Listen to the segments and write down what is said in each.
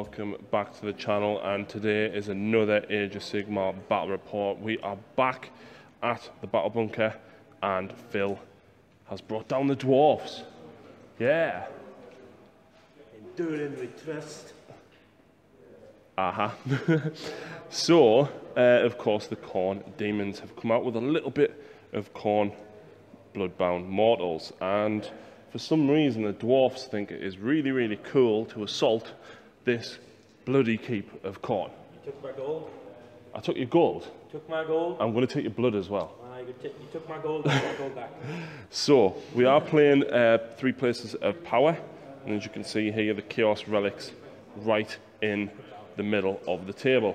welcome back to the channel, and today is another Age of Sigmar battle report. We are back at the battle bunker and Phil has brought down the dwarfs. Yeah. Enduring with trust. So, of course, the Khorne demons have come out with a little bit of Khorne bloodbound mortals, and for some reason the dwarfs think it is really, really cool to assault this bloody keep of Khorne. You took my gold. I took your gold. Took my gold. I'm going to take your blood as well. You took my gold, I got gold back. So, we are playing 3 places of power, and as you can see here, the Chaos Relics right in the middle of the table.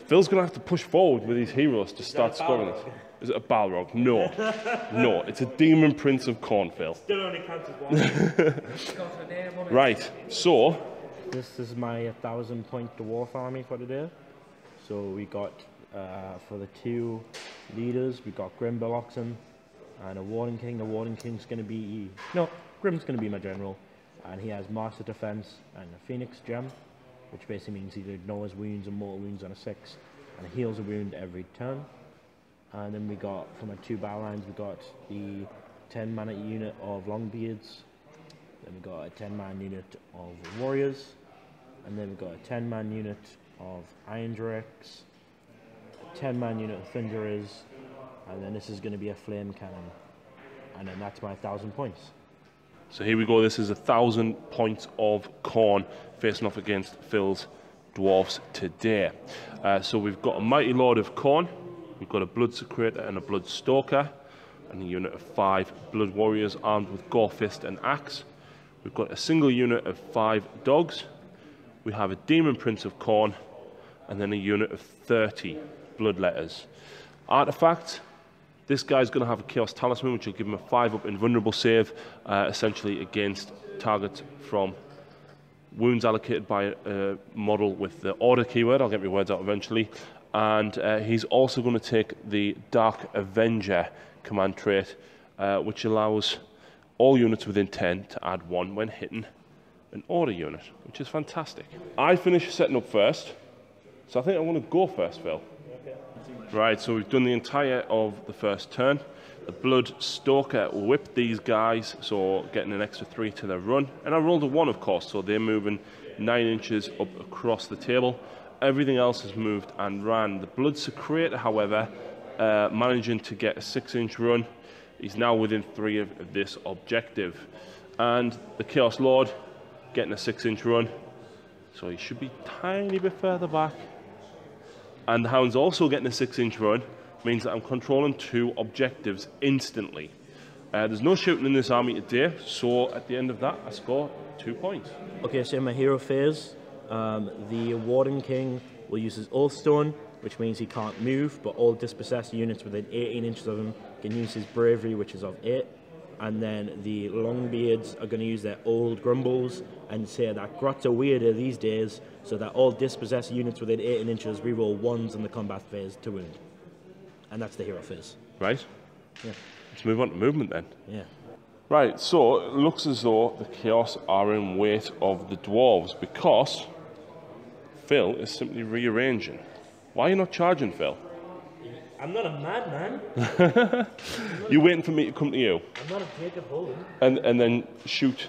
Phil's going to have to push forward with his heroes to start scoring this. Is it a Balrog? No. No, it's a Demon Prince of Khorne, Phil. Still only counts as one. Right, so... This is my 1,000-point dwarf army for today. So we got, for the 2 leaders, we got Grim Oxen and a Warden King. The Warden King's going to be... No, Grim's going to be my general. And he has Master Defense and a Phoenix Gem, which basically means he ignores wounds and mortal wounds on a 6 and heals a wound every turn. And then we got, from our 2 battle lines, we got the 10-mana unit of Longbeards. Then we got a 10-man unit of Warriors. And then we got a 10-man unit of Iron Drakes, a 10-man unit of Thunderers, and then this is going to be a Flame Cannon. And then that's my 1,000 points. So here we go, this is 1,000 points of Khorne facing off against Phil's dwarfs today. So we've got a Mighty Lord of Khorne, we've got a Blood Secretor and a Blood Stalker, and a unit of 5 Blood Warriors armed with Gore Fist and Axe. We've got a single unit of 5 dogs. We have a Demon Prince of Khorne, and then a unit of 30 Bloodletters. Artifacts. This guy's going to have a Chaos Talisman, which will give him a 5-up invulnerable save, essentially against targets from wounds allocated by a model with the Order keyword. I'll get my words out eventually. And he's also going to take the Dark Avenger command trait, which allows all units within 10 to add 1 when hitting an Order unit, which is fantastic. I finished setting up first, so I think I want to go first, Phil. Okay. Right, so we've done the entire of the first turn. The Blood Stalker whipped these guys, so getting an extra 3 to their run. And I rolled a 1, of course, so they're moving 9 inches up across the table. Everything else has moved and ran. The Blood Secretor, however, managing to get a 6-inch run. He's now within 3 of this objective. And the Chaos Lord getting a 6-inch run, so he should be a tiny bit further back. And the Hound's also getting a 6-inch run, means that I'm controlling 2 objectives instantly. There's no shooting in this army today, so at the end of that, I score 2 points. Okay, so in my hero phase, the Warden King will use his Oathstone, which means he can't move, but all dispossessed units within 18 inches of him can use his Bravery, which is of 8. And then the Longbeards are going to use their Old Grumbles and say that Grots are weirder these days, so that all dispossessed units within 18 inches reroll 1s in the combat phase to wound. And that's the hero phase. Right? Yeah. Let's move on to movement then. Yeah. Right, so it looks as though the Chaos are in weight of the Dwarves because Phil is simply rearranging. Why are you not charging, Phil? I'm not a madman. You're waiting for me to come to you. I'm not a Jacob Holden. And then shoot.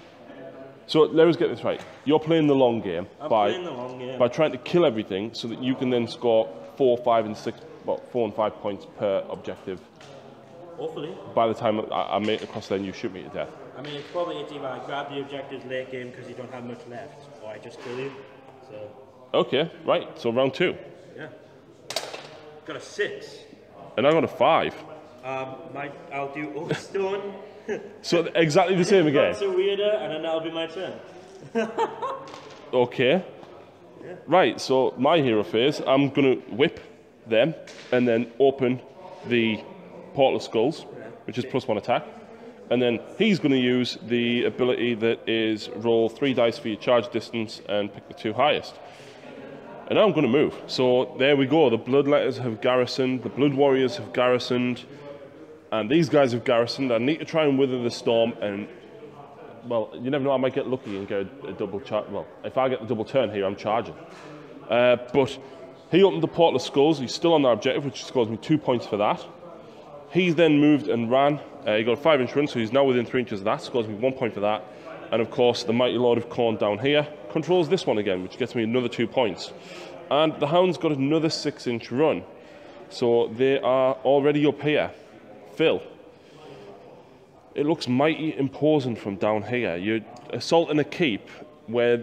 So let us get this right. You're playing the long game Playing the long game by trying to kill everything so that you can then score 4, 5, and 6, well, 4 and 5 points per objective. Hopefully. By the time I make it across there and you shoot me to death. I mean, it's probably either I grab the objectives late game because you don't have much left, or I just kill you. So. Okay, right. So round 2. Yeah. Got a 6. And I got a 5. I'll do Oathstone. So exactly the same again. That's a weirder, and then that'll be my turn. Okay. Yeah. Right, so my hero phase, I'm going to whip them and then open the Portal of Skulls, which is +1 attack. And then he's going to use the ability that is roll 3 dice for your charge distance and pick the 2 highest. And now I'm going to move. So there we go. The Bloodletters have garrisoned. The Blood Warriors have garrisoned. And these guys have garrisoned. I need to try and wither the storm and well, you never know, I might get lucky and get a double charge. Well, if I get the double turn here, I'm charging. But he opened the Portal of Skulls. He's still on that objective, which scores me 2 points for that. He then moved and ran. He got a 5-inch run, so he's now within 3 inches of that. Scores me 1 point for that. And of course, the Mighty Lord of Khorne down here controls this one again, which gets me another 2 points. And the Hound's got another 6-inch run. So they are already up here. Phil, it looks mighty imposing from down here. You're assaulting a keep where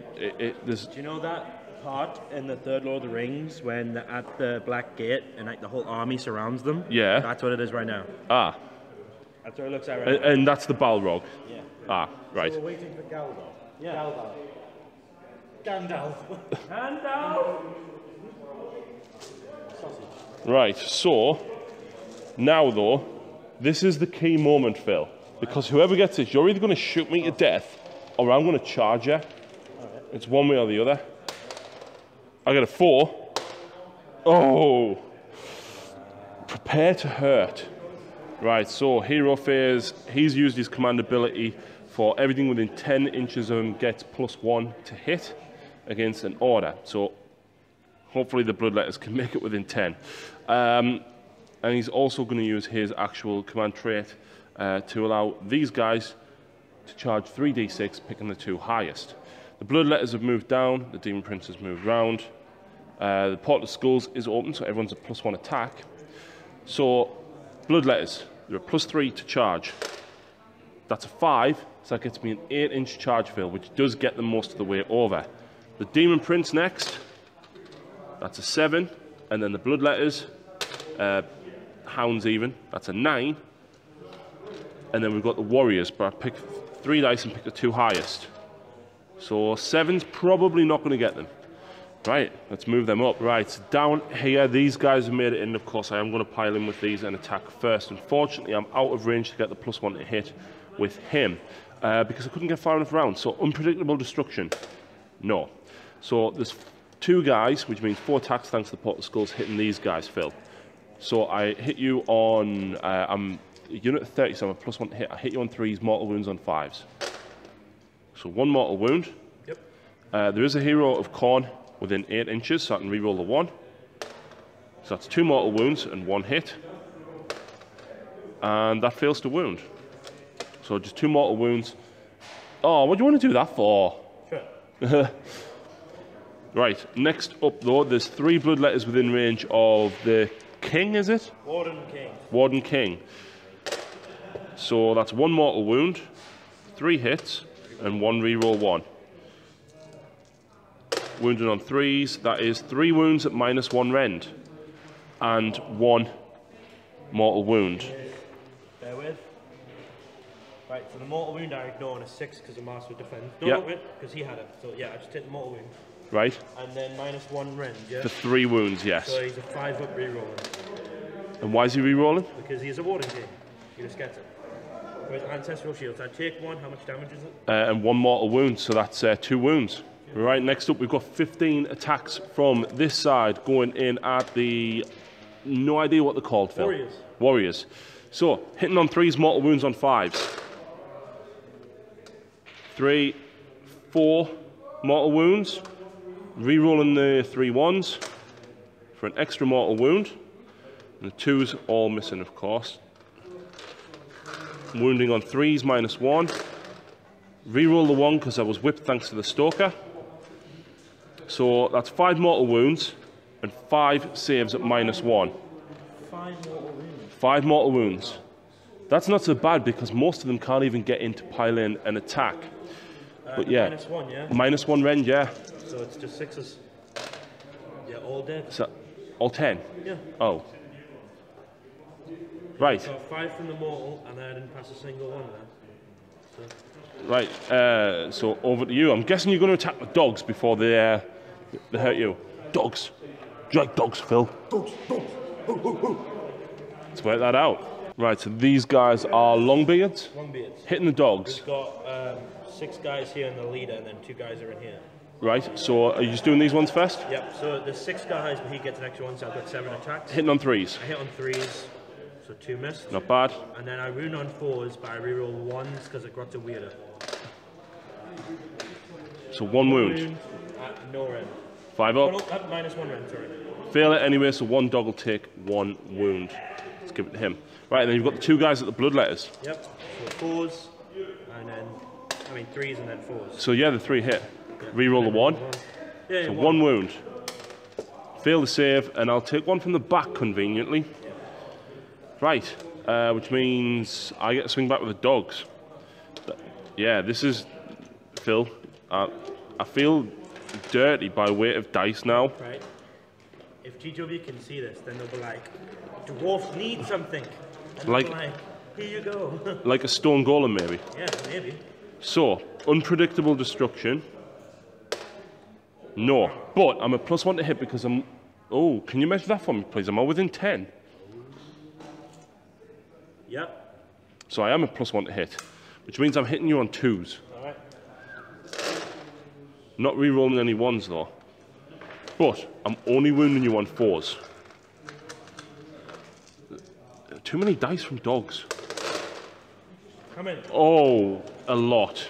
there's... Do you know that part in the third Lord of the Rings when they're at the Black Gate and like the whole army surrounds them? Yeah. That's what it is right now. Ah. That's what it looks like right now. And that's the Balrog? Yeah. Ah, right. So we're waiting for Gandalf. Yeah. Gandalf. Gandalf! Right, so, now though, this is the key moment, Phil. Because whoever gets this, you're either going to shoot me to death, or I'm going to charge you. It's one way or the other. I got a 4. Oh! Prepare to hurt. Right, so Hero Phase, he's used his command ability for everything within 10 inches of him gets +1 to hit against an order. So hopefully the Bloodletters can make it within 10. And he's also going to use his actual command trait to allow these guys to charge 3d6, picking the 2 highest. The Bloodletters have moved down, the Demon Prince has moved round. The Portal of Skulls is open, so everyone's a +1 attack. So Bloodletters, they're a +3 to charge. That's a 5, so that gets me an 8-inch charge fill, which does get them most of the way over. The Demon Prince next, that's a 7, and then the Bloodletters, Hounds even, that's a 9. And then we've got the Warriors, but I pick 3 dice and pick the 2 highest. So 7's probably not going to get them. Right, let's move them up. Right, down here, these guys have made it in. Of course, I am going to pile in with these and attack first. Unfortunately, I'm out of range to get the +1 to hit with him because I couldn't get far enough around. So unpredictable destruction, no. So there's 2 guys, which means 4 attacks thanks to the Portal of Skulls hitting these guys, Phil. So I hit you on, I'm unit 30, so I'm a +1 to hit. I hit you on 3s, mortal wounds on 5s. So 1 mortal wound. Yep. There is a Hero of Khorne within 8 inches, so I can reroll the 1. So that's 2 mortal wounds and 1 hit. And that fails to wound. So just 2 mortal wounds. Oh, what do you want to do that for? Sure. Right, next up though, there's 3 Bloodletters within range of the King, is it? Warden King. Warden King. So that's 1 mortal wound, 3 hits, and 1 reroll 1. Wounded on 3s, that is 3 wounds at -1 rend, and 1 mortal wound. Bear with. Right, so the mortal wound I ignore on a 6 because of Master Defense. Yep. Don't it, because he had it. So yeah, I just hit the mortal wound. Right? And then -1 rend, yeah? For 3 wounds, yes. So he's a 5-up rerolling. And why is he rerolling? Because he's a Warden King. He just gets it. With Ancestral Shields, I take 1, how much damage is it? And 1 mortal wound, so that's 2 wounds. Right, next up we've got 15 attacks from this side going in at the... No idea what they're called, Phil. Warriors. Warriors. So, hitting on 3s, mortal wounds on 5s. 3, 4 mortal wounds. Rerolling the 3 1s for an extra mortal wound. And the 2s all missing, of course. Wounding on 3s, -1. Reroll the 1 because I was whipped thanks to the Stalker. So that's 5 mortal wounds and 5 saves at -1. 5 mortal wounds. 5 mortal wounds. That's not so bad because most of them can't even get in to pile in an attack. But yeah, -1, yeah? -1 rend, yeah. So it's just 6s. Yeah, all dead. So, all 10? Yeah. Oh. Right. So 5 from the mortal, and I didn't pass a single one there. So. Right, so over to you. I'm guessing you're going to attack the dogs before they hurt you. Dogs. Do you like dogs, Phil? Dogs, dogs. Let's work that out. Right, so these guys are Longbeards. Longbeards. Hitting the dogs. We've got 6 guys here and the leader, and then 2 guys are in here. Right, so are you just doing these ones first? Yep, so there's 6 guys, but he gets an extra 1, so I've got 7 attacks. Hitting on 3s. I hit on 3s, so 2 missed. Not bad. And then I wound on 4s, but I reroll 1s because it got to weirder. So 1 wound. At no rend. 5 Oh, up. no, at -1 rend, sorry. Fail it anyway, so 1 dog will take 1 wound. Let's give it to him. Right, and then you've got the 2 guys at the bloodletters. Yep. So 4s, and then, 3s and then 4s. So yeah, the 3 hit. Reroll the 1. Yeah, So 1 wound. Fail the save, and I'll take 1 from the back conveniently. Right, which means I get to swing back with the dogs. Yeah, this is Phil. I feel dirty by weight of dice now. Right. If GW can see this, then they'll be like, dwarfs need something. And they'll be like, here you go. Like a stone golem, maybe. Yeah, maybe. So, unpredictable destruction. No, but I'm a +1 to hit because I'm... Oh, can you measure that for me, please? Am I within 10? Yep. So I am a +1 to hit, which means I'm hitting you on 2s. Alright. Not re-rolling any 1s, though. But I'm only wounding you on 4s. Too many dice from dogs. How many? Oh, a lot.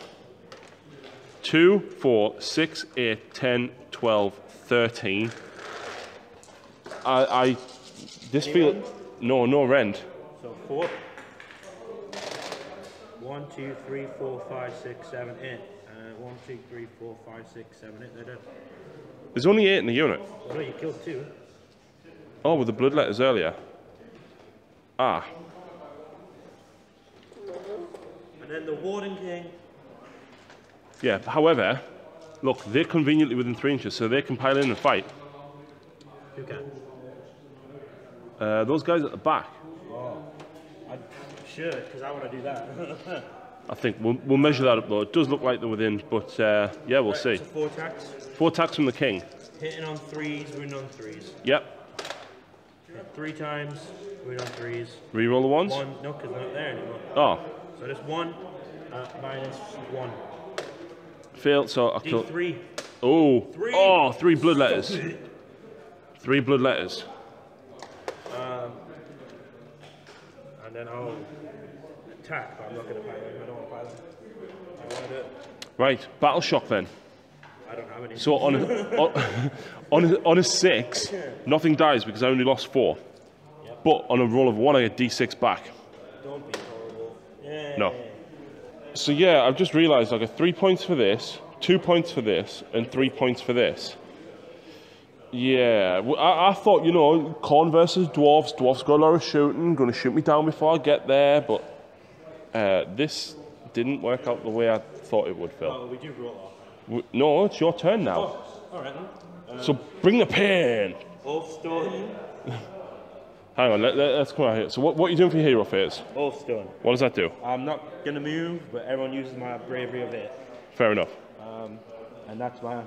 2, 4, 6, 8, 10, 12, 13. This feels... No rend. So 4. 1, 2, 3, 4, 5, 6, 7, 8. 1, 2, 3, 4, 5, 6, 7, 8. They're dead. There's only 8 in the unit. Oh no, you killed 2. Oh, with the bloodletters earlier. Ah. And then the Warden King. Yeah, however, look, they're conveniently within 3 inches, so they can pile in and fight. Who can? Those guys at the back. Oh. I should, because I want to do that. I think we'll measure that up though. It does look like they're within, but yeah, we'll see. So 4 attacks. 4 attacks from the king. Hitting on 3s, wound on 3s. Yep. 3 times, wound on 3s. Reroll the 1s? 1, no, because they're not there anymore. Oh. So just 1, -1. Failed, so I killed. D3. Oh. 3. Oh, 3 bloodletters. 3 bloodletters. And then I'll attack, but I'm not going to pile them. I don't want to pile them. I want to do it. Right, battle shock then. I don't have any. So on a 6, nothing dies because I only lost 4. Yep. But on a roll of 1, I get D6 back. Don't be horrible. Yeah. No. So yeah, I've just realised I got 3 points for this, 2 points for this, and 3 points for this. Yeah, I thought, you know, Khorne versus dwarves. Dwarves got a lot of shooting, going to shoot me down before I get there, but this didn't work out the way I thought it would, Phil. Oh, we do roll off. No, it's your turn now. Oh, alright then. So bring the pen. Oathstone. Hang on, let's come out here. So what are you doing for your hero phase? Oathstone. What does that do? I'm not going to move, but everyone uses my bravery of 8. Fair enough. And that's my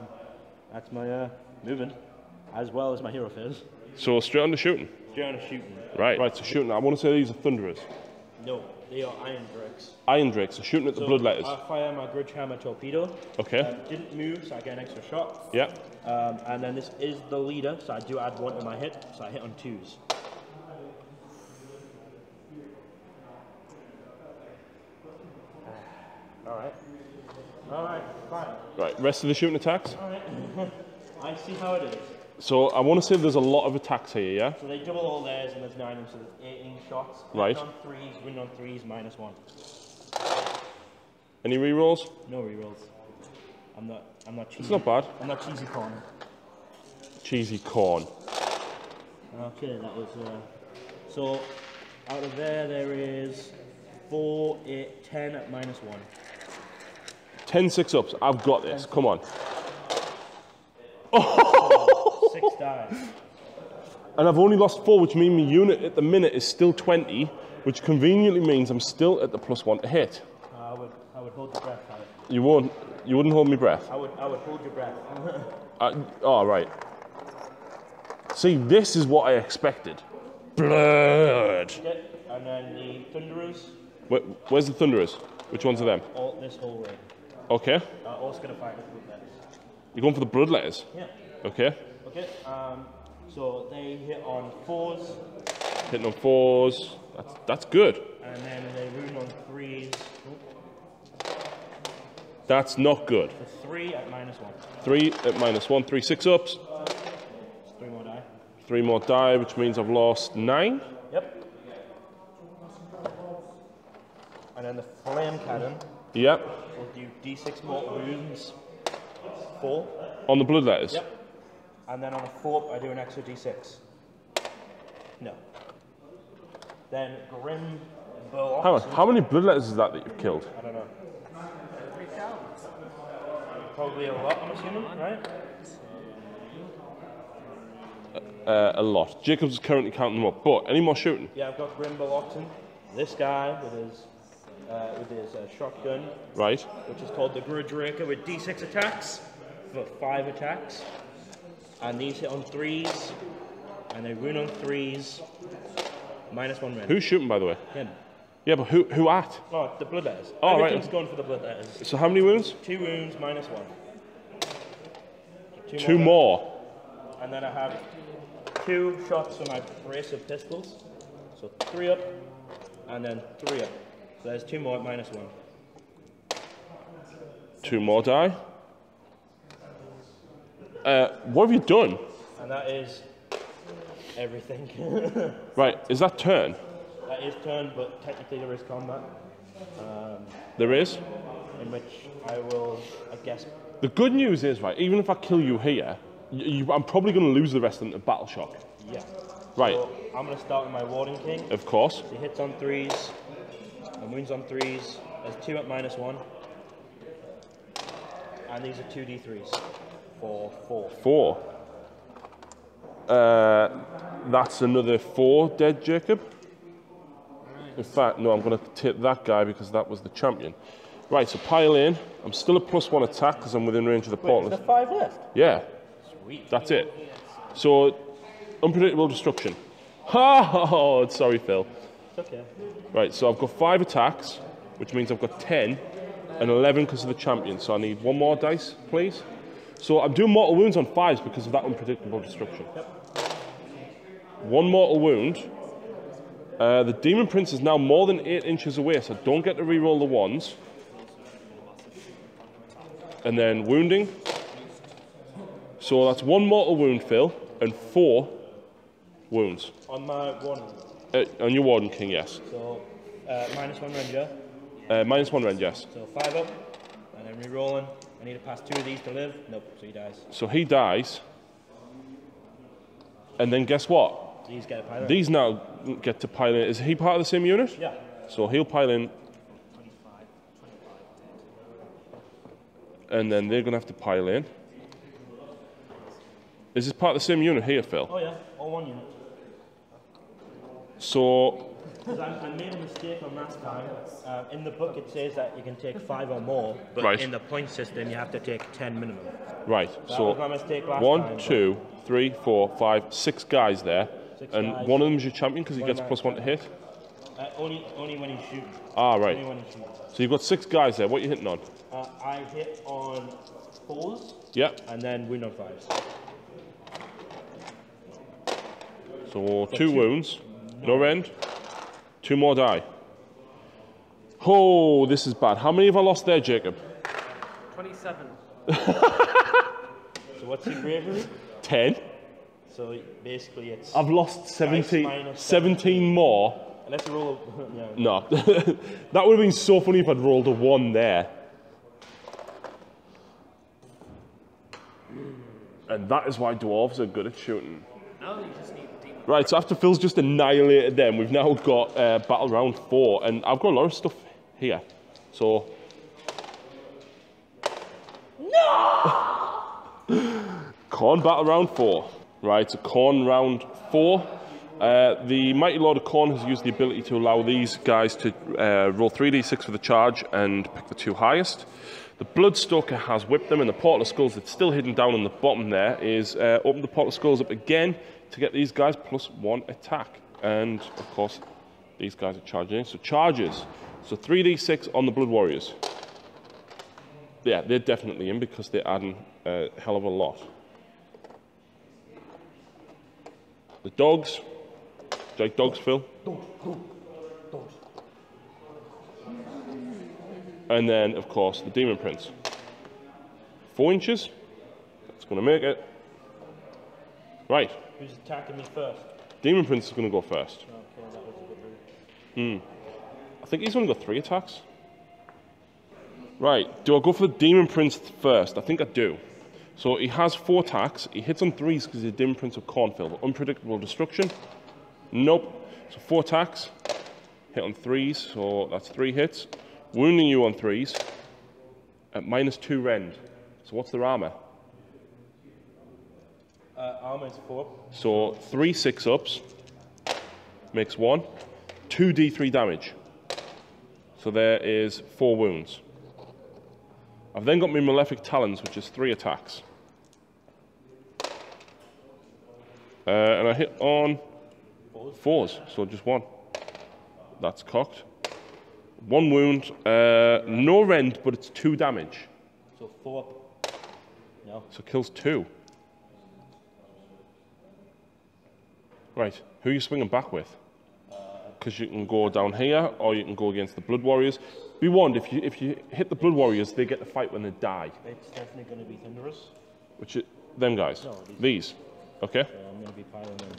movement, as well as my hero phase. So straight on to shooting. Straight on to shooting. Right, so shooting. I want to say these are thunderers. No, they are iron drakes. Iron drakes, so shooting at the bloodletters. I fire my Grudge Hammer torpedo. Okay. Didn't move, so I get an extra shot. Yeah. And then this is the leader, so I do add 1 to my hit, so I hit on 2s. Alright, fine. Right, rest of the shooting attacks. Alright. I see how it is. So I want to say there's a lot of attacks here, yeah? So they double all theirs and there's 9 of them, so there's 18 shots. Right. Hit on 3s, win on 3s, -1. Any rerolls? No rerolls. I'm not cheesy. It's not bad. I'm not cheesy corn. Cheesy Khorne. Okay, that was so out of there is 4, 8, 10 at -1. 10 6-ups. I've got this. Come on. 6 dies. And I've only lost 4, which means my unit at the minute is still 20, which conveniently means I'm still at the +1 to hit. I would hold your breath, Alex. You wouldn't hold me breath. I would hold your breath. Oh, right. See, this is what I expected. Blood. Okay, and then the Thunderers. Where's the Thunderers? Which ones are them? All this whole ring. Okay. All's gonna fight with bloodletters. You're going for the bloodletters? Yeah. Okay. Okay. So they hit on 4s. Hitting on 4s. That's good. And then they wound on 3s. That's not good. So 3 at -1. 3 at -1, 3 6-ups. 3 more die. 3 more die, which means I've lost 9. Yep. And then the flame cannon Yep. will do D6 mortal wounds. 4. On the blood letters. Yep. And then on a 4, I do an extra D6. No. Then Grim Bow. Hang on, how many blood letters is that you've killed? I don't know. Probably a lot, I'm assuming, right? A lot. Jacob's is currently counting them up, but any more shooting? Yeah, I've got Grim Bow. This guy with his shotgun, Right. which is called the Grudge Raker, with D6 attacks for 5 attacks. And these hit on 3s, and they wound on 3s. -1 red. Who's shooting, by the way? Him. Yeah, but who at? Oh, the blood letters. Oh, right. Everything's going for the blood letters. So how many wounds? 2 wounds, -1. 2 more. And then I have 2 shots for my brace of pistols. So 3 up, and then 3 up. So there's 2 more at -1. 2 more die. What have you done? And that is everything. Right, is that turn? That is turn, but technically there is combat. There is. In which I will, I guess... The good news is, right, even if I kill you here, I'm probably going to lose the rest of them to battle shock. Yeah. Right. So I'm going to start with my Warden King. Of course. He hits on 3s, and wounds on 3s. There's 2 at -1. And these are 2d3s for 4. 4. That's another 4 dead, Jacob. In fact, no, I'm going to take that guy because that was the champion. Right, so pile in. I'm still a +1 attack because I'm within range of the portal. Wait, is there 5 left? Yeah. Sweet. That's it. So, unpredictable destruction. Oh, sorry, Phil. It's okay. Right, so I've got 5 attacks, which means I've got 10 and 11 because of the champion. So I need 1 more dice, please. So I'm doing mortal wounds on 5s because of that unpredictable destruction. Yep. 1 mortal wound. The Demon Prince is now more than 8 inches away, so don't get to reroll the 1s. And then wounding. So that's 1 mortal wound, Phil, and 4 wounds. On my Warden. On your Warden King, yes. So, -1 Ranger. -1 rend, yes. So 5 up, and then re-rolling. I need to pass 2 of these to live. Nope, so he dies. So he dies. And then guess what? These get a pilot. These now get to pile in. Is he part of the same unit? Yeah. So he'll pile in. And then they're going to have to pile in. Is this part of the same unit here, Phil? Oh yeah, all 1 unit. So, Because I made a mistake on last time. In the book it says that you can take 5 or more, but Right. in the point system you have to take 10 minimum. right. That So was my mistake last 1, time. 2, 3, 4, 5, 6 guys there. 6 And guys. one of them is your champion because he One gets of +1 to hit. Only when he's shooting. Ah, Only right. when he's shooting. So you've got 6 guys there. What are you hitting on? I hit on 4s, Yep. and then wound on 5s. So 2 wounds. No rend. 2 more die. Oh, this is bad. How many have I lost there, Jacob? 27. So what's your bravery? 10. So basically it's... I've lost 17, minus 17 more. Unless you roll a... yeah. No. That would have been so funny if I'd rolled a 1 there. And that is why dwarves are good at shooting. No, you just need the demon. Right, so after Phil's just annihilated them, we've now got battle round 4, and I've got a lot of stuff here. So... No! Khorne battle round 4. Right, so Khorne round 4. The Mighty Lord of Khorne has used the ability to allow these guys to roll 3d6 for the charge and pick the 2 highest. The Bloodstoker has whipped them, and the Portal of Skulls that's still hidden down on the bottom there is open the Portal of Skulls up again to get these guys +1 attack. And, of course, these guys are charging in. So charges. So 3d6 on the Blood Warriors. Yeah, they're definitely in because they're adding a hell of a lot. The dogs. Do you like dogs, Phil? Dogs. And then, of course, the Demon Prince. 4 inches. That's going to make it. Right. Who's attacking me first? Demon Prince is going to go first. Okay, that was a good move. I think he's only got 3 attacks. Right. Do I go for the Demon Prince first? I think I do. So he has 4 attacks. He hits on 3s because he's a Demon Prince of Khorne. Unpredictable Destruction. Nope. So 4 attacks. Hit on 3s, so that's 3 hits. Wounding you on 3s. At -2 rend. So what's their armor? Armor is 4. So 3 6-ups. Makes 1. 2 D3 damage. So there is 4 wounds. I've then got my Malefic Talons, which is 3 attacks. And I hit on 4s, so just 1. That's cocked. 1 wound, no rend, but it's 2 damage. So 4 up. No. So kills 2. Right, who are you swinging back with? Because you can go down here, or you can go against the Blood Warriors. Be warned, if you hit the Blood Warriors, they get to fight when they die. It's definitely going to be Thunderous. Which is, them guys? No, these. Okay. So I'm going to be piling them.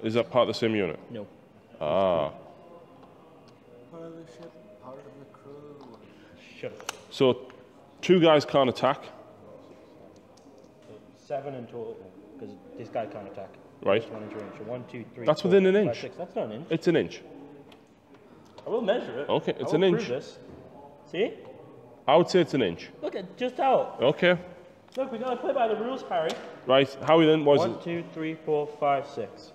Is that part of the same unit? No. Ah. Part of the ship, part of the crew. Shut up. So 2 guys can't attack, So 7 in total, because this guy can't attack. right? Just 1 inch range. So 1, 2, 3. That's 4, within an 5, inch. 6. That's not an inch. It's an inch. I will measure it. Okay, it's I will an prove inch. This. See? I would say it's an inch. Look at just out. Okay. Look, we gotta play by the rules, Harry. Right, Howie then, was 1, 2, 3, 4, 5, 6.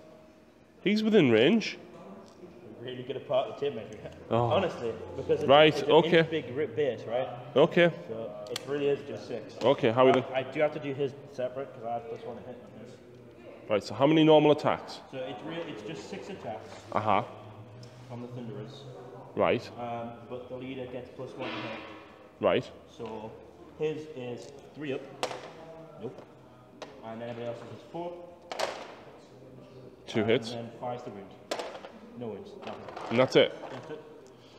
he's within range. We're really good at part of the tape measure. Oh. Honestly, because it's, Right, it's an okay. inch big base, right? Okay. So it really is just 6. Okay, Howie then. I do have to do his separate because I have this one to hit on his. Right, so how many normal attacks? So it's just 6 attacks Uh-huh. from the Thunderers, Right, but the leader gets +1 to hit. right. So his is 3 up. Nope. And then everybody else's is 4. 2 hits. And then 5's the wound. No wounds. Nothing. And that's it. That's it.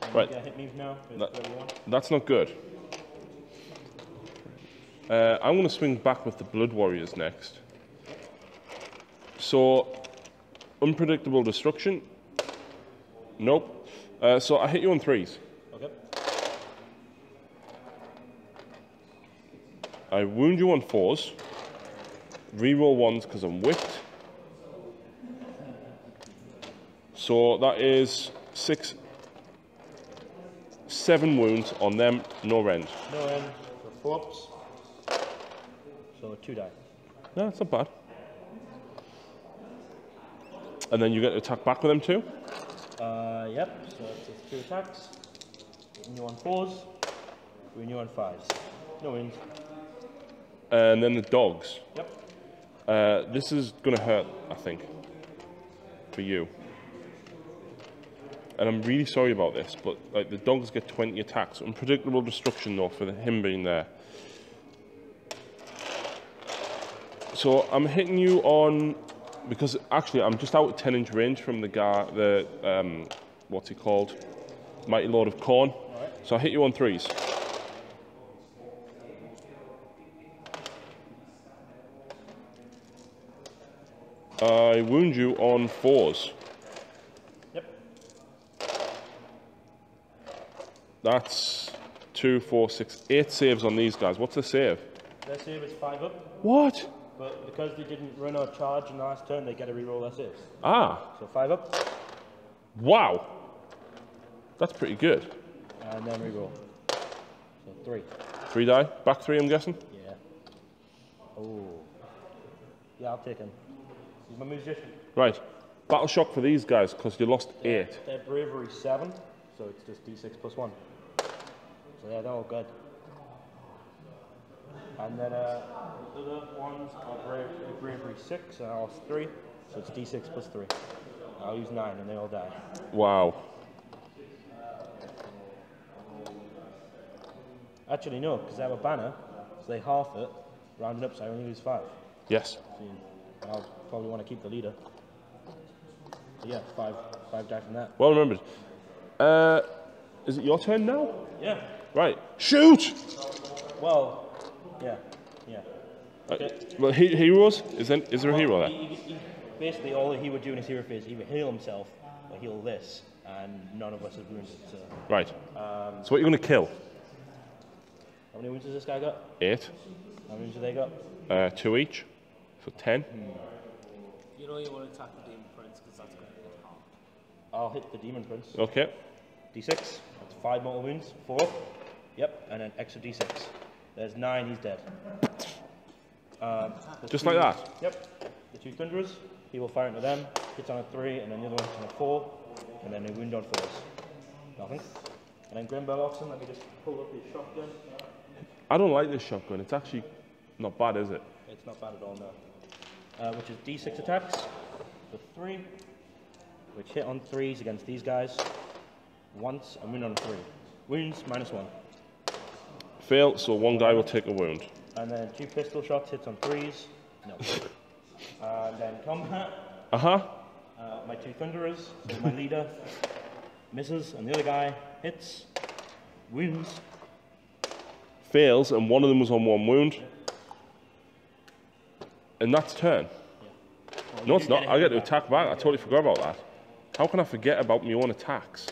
And Right. you get hit me now. That- Whatever you want. That's not good. I'm going to swing back with the Blood Warriors next. So, unpredictable destruction. Nope. So I hit you on 3s. Okay. I wound you on 4s. Reroll 1s because I'm whipped. So that is 6, 7 wounds on them, no rend. No end. So 4 ups. So 2 die. No, that's not bad. And then you get to attack back with them too? Yep. So it's just 2 attacks. Hitting you on 4s. Hitting you on 5s. No wounds. And then the dogs. Yep. This is going to hurt, I think, for you. And I'm really sorry about this, but like the dogs get 20 attacks. Unpredictable destruction, though, for him being there. So I'm hitting you on, because actually I'm just out of 10-inch range from the guy, what's he called? Mighty Lord of Khorne. Right. So I hit you on 3s. I wound you on 4s. Yep. That's 2, 4, 6, 8 saves on these guys. What's the save? Their save is 5 up, What? but because they didn't run or charge in the last turn, they get to reroll their saves. Ah, So 5 up, wow. That's pretty good. and then reroll. So 3. 3 die. Back 3, I'm guessing. Yeah. Oh. Yeah, I'll take him. He's my musician. Right. Battle shock for these guys because you lost 8. Their bravery 7, so it's just d6 +1. So yeah, they're all good. And then the other ones are bravery 6, and I lost 3, so it's d6 +3. I'll use 9, and they all die. Wow. Actually, no, because they have a banner, so they half it, round it up, so I only lose 5. Yes. So I'll probably want to keep the leader. So yeah, 5 die from that. Well remembered. Is it your turn now? Yeah. Right. Shoot! Well, yeah. Yeah. Well, heroes? Is there a hero there? Basically, all that he would do in his hero phase, he would heal himself or heal this, and none of us are wounded. So, Right. So what are you going to kill? how many wounds has this guy got? 8. How many wounds do they got? 2 each. So 10. You know you want to attack the Demon Prince because that's going to hit hard. I'll hit the Demon Prince. Okay. D6. That's 5 mortal wounds. 4 up. Yep. And then extra D6. There's 9. He's dead. Just like that? Yep. The 2 Thunderers. He will fire into them. Hits on a 3, and then the other one's on a 4. And then a wound on 4s. Nothing. And then Grimble Oxen. Let me just pull up his shotgun. I don't like this shotgun. It's actually not bad, is it? It's not bad at all, no. Which is D6 attacks for 3, which hit on 3s against these guys once and wound on 3. Wounds -1. Fail, so one guy will take a wound. And then 2 pistol shots hits on 3s. No. And then combat. My 2 Thunderers, so my leader misses, and the other guy hits, wounds. Fails, and one of them was on 1 wound. And that's turn. Well, No, you it's do not. get a I hit get to back. attack back. I totally forgot about that. How can I forget about my own attacks?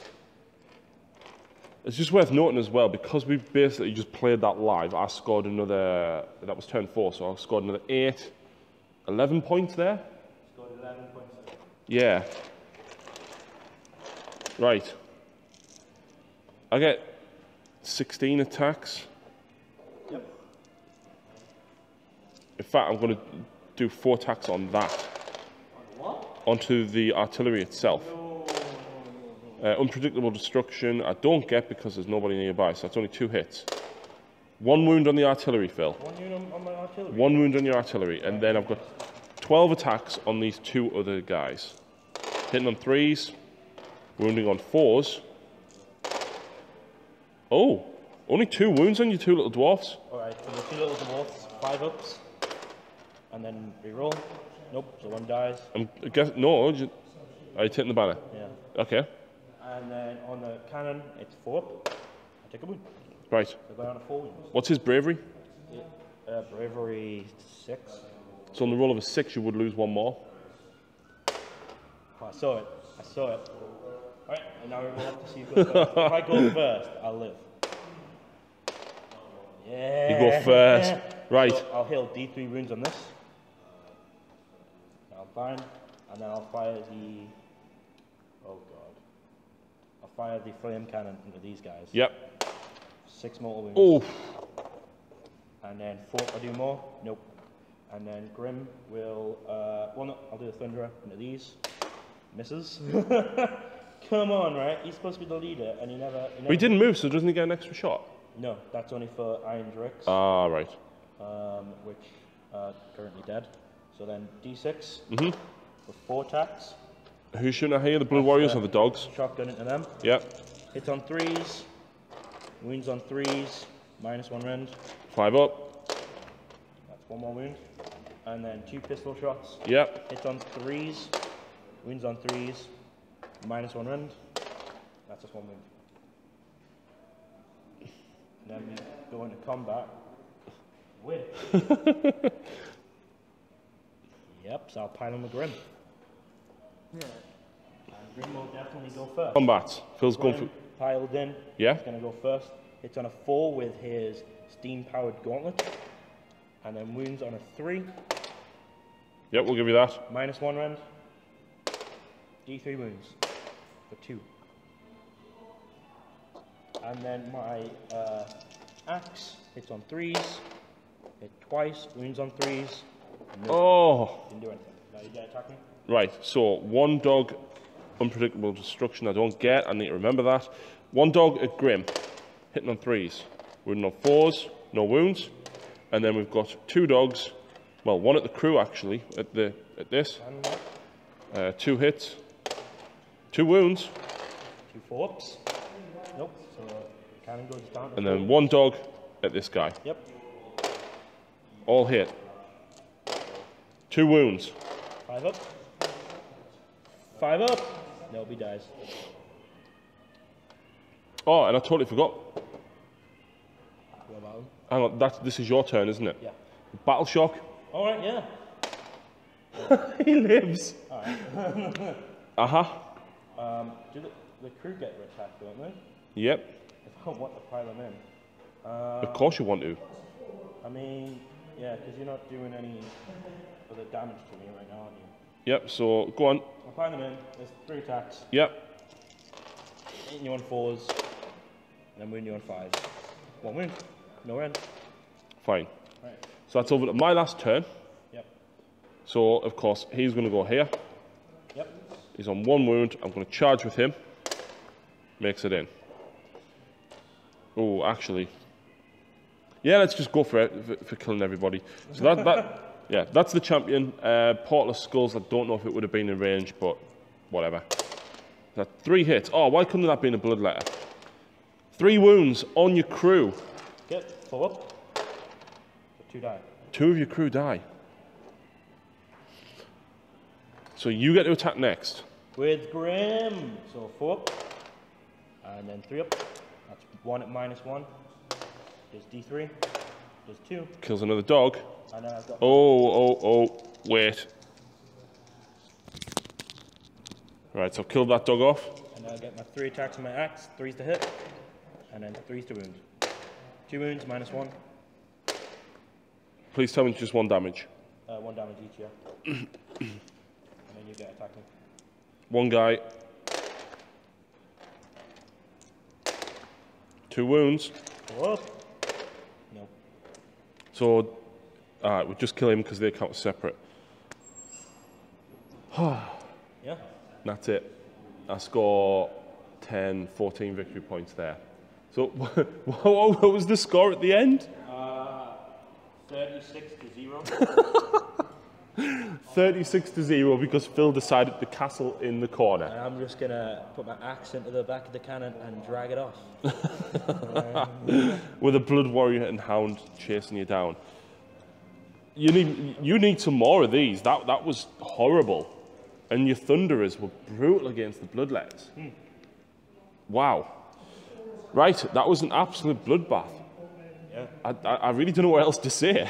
It's just worth noting as well, because we basically just played that live, I scored another, that was turn 4, so I scored another 8, 11 points there. Scored 11 points. Yeah. Right. I get 16 attacks. Yep. In fact, I'm going to do 4 attacks on that. On what? Onto the artillery itself. Unpredictable destruction, I don't get because there's nobody nearby, so that's only 2 hits. 1 wound on the artillery, Phil. 1 wound on my artillery? 1 wound on your artillery, and then I've got 12 attacks on these 2 other guys. Hitting on 3s, wounding on 4s. Oh, only 2 wounds on your 2 little dwarfs. Alright, so the 2 little dwarfs, 5 ups, and then reroll. Nope, so 1 dies. I guess, no, are you hitting the banner? Yeah. Okay, And then on the cannon, it's 4 up. I take a wound. right. So go down to 4 wounds. What's his bravery? Bravery 6. So on the roll of a 6, you would lose 1 more. Oh, I saw it. I saw it. Alright, and now we'll have to see who goes first. If I go first, I'll live. Yeah. You go first. Right. So I'll heal D3 wounds on this. I'll bind, and then I'll fire the... Oh god. I'll fire the flame cannon into these guys. Yep. 6 mortal wounds. Oh, And then 4, I'll do more. Nope. And then Grim will, well no, I'll do the Thunderer into these. Misses. Come on, right? He's supposed to be the leader, and he never... but he didn't move, so doesn't he get an extra shot? No, that's only for Iron Drix, Ah, right. which are currently dead. So then D6 Mm-hmm. for 4 attacks. Who's shooting at here? The Blue Warriors or the dogs? Shotgun into them. Yep. Hits on 3s. Wounds on 3s. -1 rend. 5 up. That's 1 more wound. And then 2 pistol shots. Yep. Hits on 3s. Wounds on 3s. -1 rend. That's just 1 wound. And then we go into combat with. Yep, so I'll pile him with Grim. Yeah. And Grim will definitely go first. Combat. Phil's going for... Grim piled in. Yeah? He's going to go first. Hits on a 4 with his steam-powered gauntlet. And then wounds on a 3. Yep, we'll give you that. -1 rend. D3 wounds for 2. And then my axe hits on 3s. Hit twice. Wounds on 3s. No, Oh! didn't do anything. Now you get attack me. Right, so 1 dog, unpredictable destruction, I don't get, I need to remember that. 1 dog at Grim, hitting on 3s. Wounding on 4s, no wounds. And then we've got 2 dogs, well, 1 at the crew actually, at this. And 2 hits, 2 wounds, 2 4-ups. Nope. So cannon goes down. To and 4. then 1 dog at this guy. Yep. All hit. 2 wounds. 5 up. 5 up. Nope, he dies. Oh, and I totally forgot. What about him? Hang on, this is your turn, isn't it? Yeah. Battle Shock. All right, yeah. He lives. All right. Do the crew get attacked, don't they? Yep. If I want to pile them in. Of course you want to. I mean, yeah, because you're not doing any other damage to me right now, are you? Yep, so go on. I'll pile them in. There's 3 attacks. Yep. Hitting you on 4s, and then wounding you on 5s. 1 wound. No end. Fine. Right. So that's over to my last turn. Yep. So, of course, he's going to go here. Yep. He's on 1 wound. I'm going to charge with him. Makes it in. Oh, actually. Yeah, let's just go for it, for killing everybody. So yeah, that's the champion. Portless Skulls, I don't know if it would have been in range, but whatever. That 3 hits. Oh, why couldn't that have been a bloodletter? 3 wounds on your crew. Get 4 up. So 2 die. 2 of your crew die. So you get to attack next. With Grim. So 4 up. And then 3 up. That's 1 at -1. Does D3. Does 2. Kills another dog. And then I've got. Oh, wait. Right, so kill that dog off. And then I get my 3 attacks on my axe. 3's to hit. And then 3's to wound. 2 wounds, -1. Please tell me it's just 1 damage. 1 damage each, yeah. And then you get attacking. 1 guy. 2 wounds. Whoa. No. So, alright, we'll just kill him because they count as separate. Yeah. That's it. I score 10, 14 victory points there. So, what was the score at the end? 36 to 0. 36 to 0 because Phil decided to castle in the corner. And I'm just gonna put my axe into the back of the cannon and drag it off. With a blood warrior and hound chasing you down. You need some more of these. That was horrible. And your thunderers were brutal against the bloodletters. Wow. Right, that was an absolute bloodbath. Yeah. I really don't know what else to say.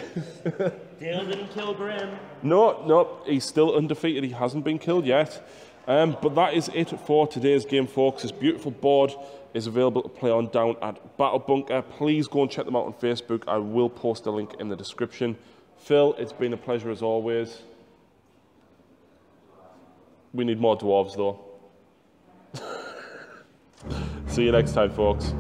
Dale didn't kill Grim. No, he's still undefeated. He hasn't been killed yet. But that is it for today's game, folks. This beautiful board is available to play on down at Battle Bunker. Please go and check them out on Facebook. I will post a link in the description. Phil, it's been a pleasure as always. We need more dwarves, though. See you next time, folks.